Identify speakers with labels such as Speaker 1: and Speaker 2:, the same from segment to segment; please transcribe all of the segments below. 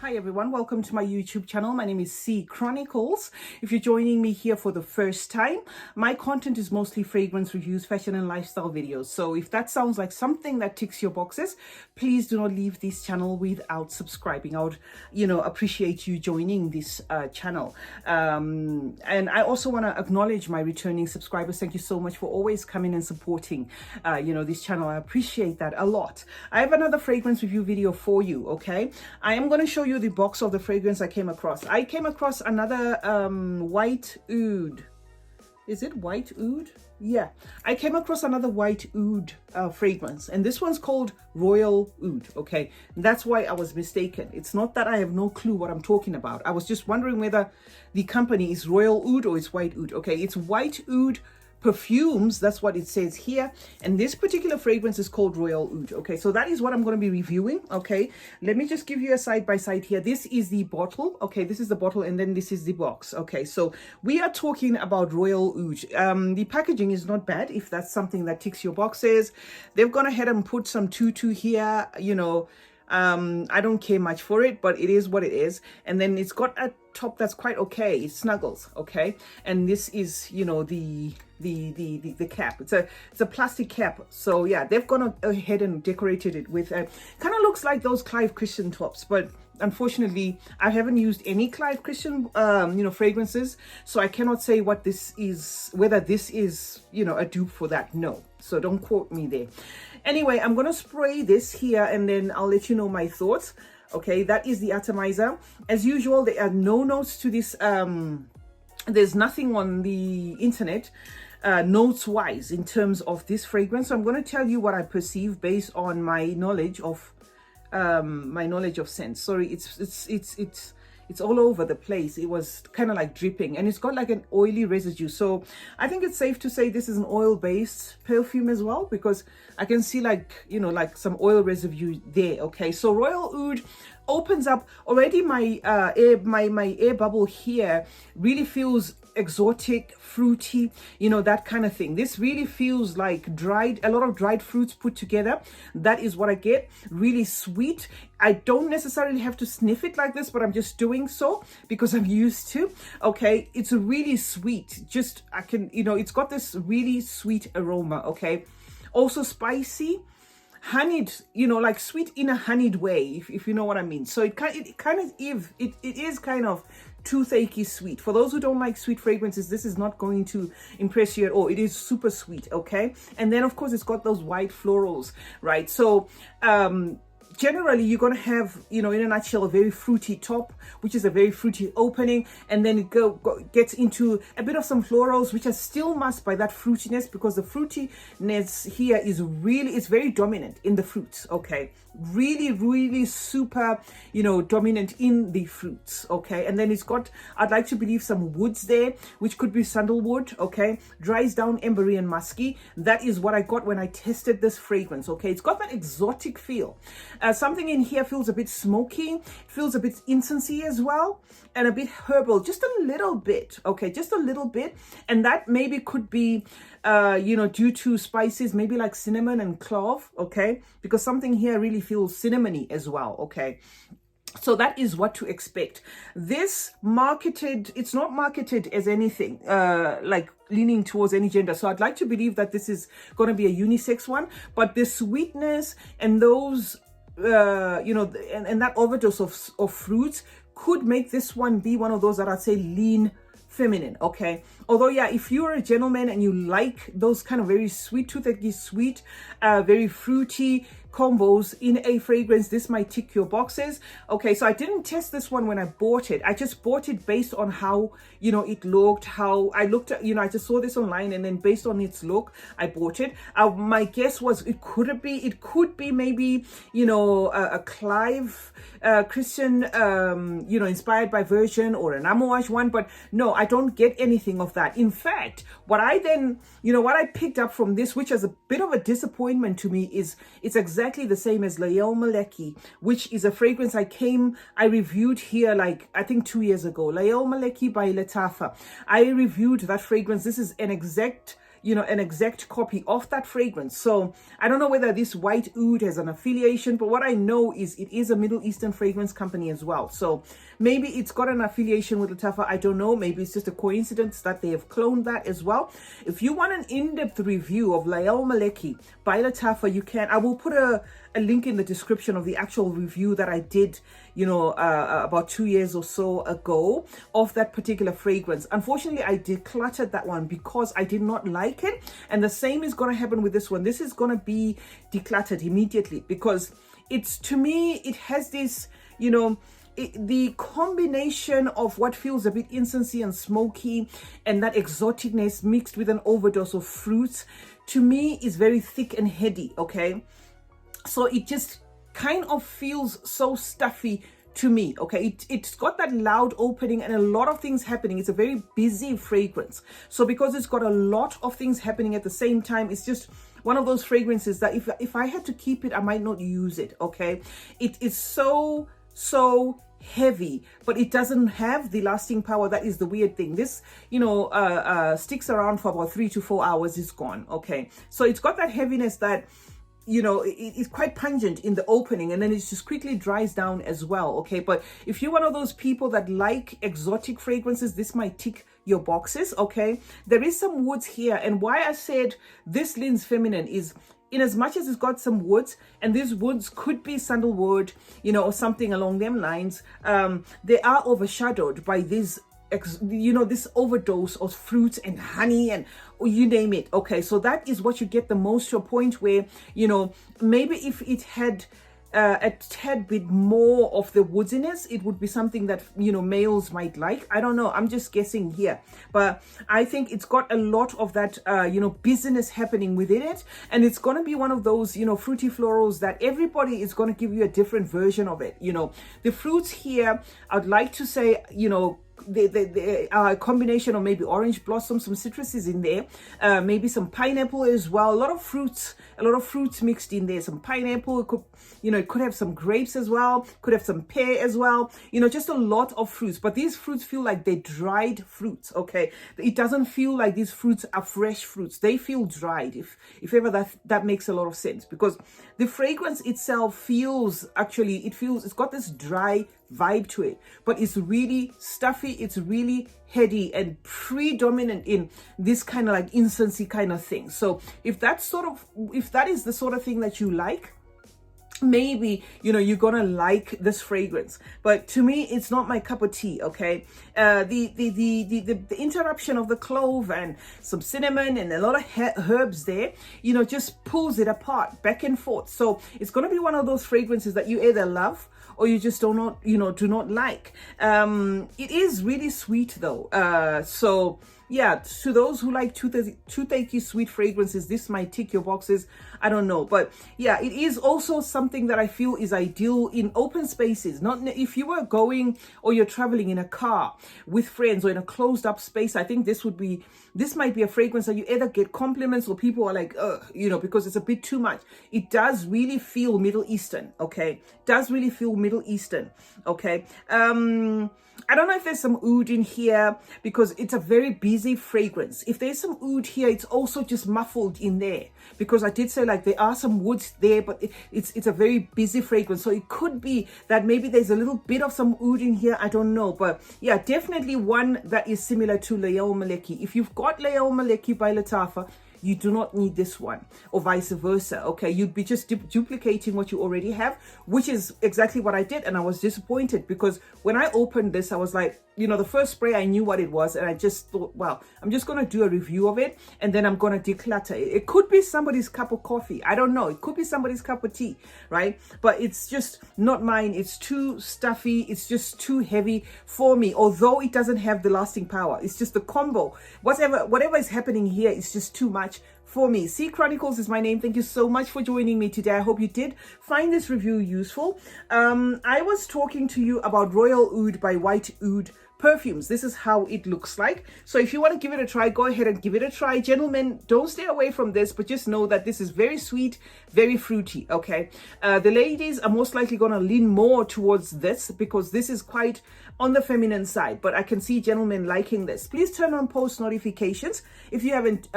Speaker 1: Hi everyone, welcome to my YouTube channel. My name is CeeChronicles. If you're joining me here for the first time, my content is mostly fragrance reviews, fashion and lifestyle videos. So if that sounds like something that ticks your boxes, please do not leave this channel without subscribing. I would, appreciate you joining this channel. And I also want to acknowledge my returning subscribers. Thank you so much for always coming and supporting, this channel. I appreciate that a lot. I have another fragrance review video for you, okay? I am going to show you the box of the fragrance I came across. I came across another white oud. Is it white oud? Yeah, I came across another white oud fragrance, and this one's called Royal Oud. Okay, that's why I was mistaken. It's not that I have no clue what I'm talking about. I was just wondering whether the company is Royal Oud or it's white oud. Okay, it's white oud Perfumes, that's what it says here, and this particular fragrance is called Royal Oud. Okay, so that is what I'm going to be reviewing. Okay, let me just give you a side by side here. This is the bottle. Okay, this is the bottle, and then this is the box. Okay, so we are talking about Royal Oud. The packaging is not bad if that's something that ticks your boxes. They've gone ahead and put some tutu here, I don't care much for it, but it is what it is. And then it's got a top that's quite okay. It snuggles, okay? And this is, the cap. It's a plastic cap. So yeah, they've gone ahead and decorated it with a kind of looks like those Clive Christian tops, but unfortunately I haven't used any Clive Christian fragrances, so I cannot say what this is, whether this is a dupe for that. No, so don't quote me there. Anyway, I'm gonna spray this here and then I'll let you know my thoughts. Okay, that is the atomizer. As usual, there are no notes to this. There's nothing on the internet notes wise in terms of this fragrance, so I'm going to tell you what I perceive based on my knowledge of scent. Sorry, it's all over the place. It was kind of like dripping, and it's got like an oily residue, so I think it's safe to say this is an oil-based perfume as well, because I can see like some oil residue there. Okay, so Royal Oud opens up already. My air bubble here really feels exotic, fruity, that kind of thing. This really feels like a lot of dried fruits put together. That is what I get. Really sweet. I don't necessarily have to sniff it like this, but I'm just doing so because I'm used to. Okay, it's a really sweet, it's got this really sweet aroma. Okay, also spicy, honeyed, like sweet in a honeyed way, if you know what I mean. So it is kind of toothache sweet. For those who don't like sweet fragrances, this is not going to impress you at all. It is super sweet. Okay, and then of course it's got those white florals, right? So generally you're going to have, in a nutshell, a very fruity top, which is a very fruity opening, and then it gets into a bit of some florals, which are still masked by that fruitiness, because the fruitiness here is really, it's very dominant in the fruits. Okay, really, really super, dominant in the fruits. Okay, and then it's got, I'd like to believe, some woods there, which could be sandalwood. Okay, dries down, embery and musky. That is what I got when I tested this fragrance. Okay, it's got that exotic feel. Something in here feels a bit smoky, feels a bit incensey as well, and a bit herbal, just a little bit. Okay, just a little bit, and that maybe could be due to spices, maybe like cinnamon and clove. Okay, because something here really feels cinnamony as well. Okay, so that is what to expect. It's not marketed as anything like leaning towards any gender, so I'd like to believe that this is going to be a unisex one, but the sweetness and those and that overdose of fruits could make this one be one of those that I'd say lean feminine. Okay, although yeah, if you're a gentleman and you like those kind of very sweet, toothache sweet, very fruity combos in a fragrance, this might tick your boxes. Okay, so I didn't test this one when I bought it. I just bought it based on how it looked, how I looked at, I just saw this online, and then based on its look I bought it. My guess was it could be maybe a Clive Christian inspired by version, or an Amouage one, but no, I don't get anything of that. In fact, what I picked up from this, which is a bit of a disappointment to me, is it's exactly the same as Lail Maleki, which is a fragrance I reviewed here like I think 2 years ago. Lail Maleki by Latafa. I reviewed that fragrance. This is an exact an exact copy of that fragrance. So I don't know whether this white oud has an affiliation, but what I know is it is a Middle Eastern fragrance company as well. So maybe it's got an affiliation with Lattafa. I don't know. Maybe it's just a coincidence that they have cloned that as well. If you want an in-depth review of Lail Maleki by Lattafa, you can. I will put a link in the description of the actual review that I did, about 2 years or so ago of that particular fragrance. Unfortunately, I decluttered that one because I did not like it. And the same is going to happen with this one. This is going to be decluttered immediately because to me, it has this, the combination of what feels a bit incensey and smoky and that exoticness mixed with an overdose of fruits, to me is very thick and heady, okay? So it just kind of feels so stuffy to me, okay? It's got that loud opening and a lot of things happening. It's a very busy fragrance. So because it's got a lot of things happening at the same time, it's just one of those fragrances that if I had to keep it, I might not use it, okay? It is so heavy, but it doesn't have the lasting power. That is the weird thing. This, sticks around for about 3 to 4 hours, it's gone, okay? So it's got that heaviness that, it's quite pungent in the opening and then it just quickly dries down as well, okay? But if you're one of those people that like exotic fragrances, this might tick your boxes, okay? There is some woods here, and why I said this leans feminine is in as much as it's got some woods, and these woods could be sandalwood, or something along them lines, they are overshadowed by this this overdose of fruits and honey and you name it, okay? So that is what you get the most, to a point where, maybe if it had a tad bit more of the woodiness, it would be something that males might like. I don't know, I'm just guessing here, but I think it's got a lot of that business happening within it, and it's going to be one of those fruity florals that everybody is going to give you a different version of it. The fruits here, I'd like to say, the combination of maybe orange blossom, some citrus is in there, maybe some pineapple as well, a lot of fruits mixed in there, some pineapple, it could have some grapes as well, could have some pear as well, just a lot of fruits. But these fruits feel like they're dried fruits, okay? It doesn't feel like these fruits are fresh fruits. They feel dried, if ever that makes a lot of sense, because the fragrance itself feels, it's got this dry vibe to it, but it's really stuffy, it's really heady and predominant in this kind of like incensey kind of thing. So if that is the sort of thing that you like, maybe you're gonna like this fragrance. But to me, it's not my cup of tea, okay? The interruption of the clove and some cinnamon and a lot of herbs there, just pulls it apart back and forth. So it's gonna be one of those fragrances that you either love or you just do not like. It is really sweet though, so yeah, to those who like toothache sweet fragrances, this might tick your boxes. I don't know, but yeah, it is also something that I feel is ideal in open spaces. Not if you were going or you're traveling in a car with friends or in a closed up space. I think this might be a fragrance that you either get compliments or people are like, because it's a bit too much. It does really feel Middle Eastern, okay? Does really feel Middle Eastern, okay? I don't know if there's some oud in here because it's a very busy fragrance. If there's some oud here, it's also just muffled in there, because I did say like there are some woods there, but it's a very busy fragrance. So it could be that maybe there's a little bit of some oud in here. I don't know, but yeah, definitely one that is similar to Lail Maleki. If you've got Lail Maleki by Lattafa, you do not need this one, or vice versa, okay? You'd be just duplicating what you already have, which is exactly what I did, and I was disappointed because when I opened this, I was like, the first spray, I knew what it was, and I just thought, well, I'm just going to do a review of it, and then I'm going to declutter it. It could be somebody's cup of coffee. I don't know. It could be somebody's cup of tea, right? But it's just not mine. It's too stuffy. It's just too heavy for me, although it doesn't have the lasting power. It's just the combo. Whatever is happening here is just too much for me. CeeChronicles is my name. Thank you so much for joining me today. I hope you did find this review useful. I was talking to you about Royal Oud by White Oud Perfumes. This is how it looks like. So if you want to give it a try, go ahead and give it a try. Gentlemen, don't stay away from this, but just know that this is very sweet, very fruity, okay? The ladies are most likely going to lean more towards this because this is quite on the feminine side, but I can see gentlemen liking this. Please turn on post notifications if you haven't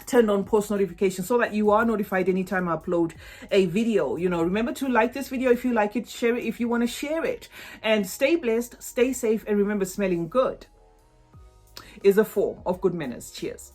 Speaker 1: turned on post notifications so that you are notified anytime I upload a video. You know, remember to like this video if you like it, share it if you want to share it, and stay blessed, stay safe, and remember, smelling good is a form of good manners. Cheers.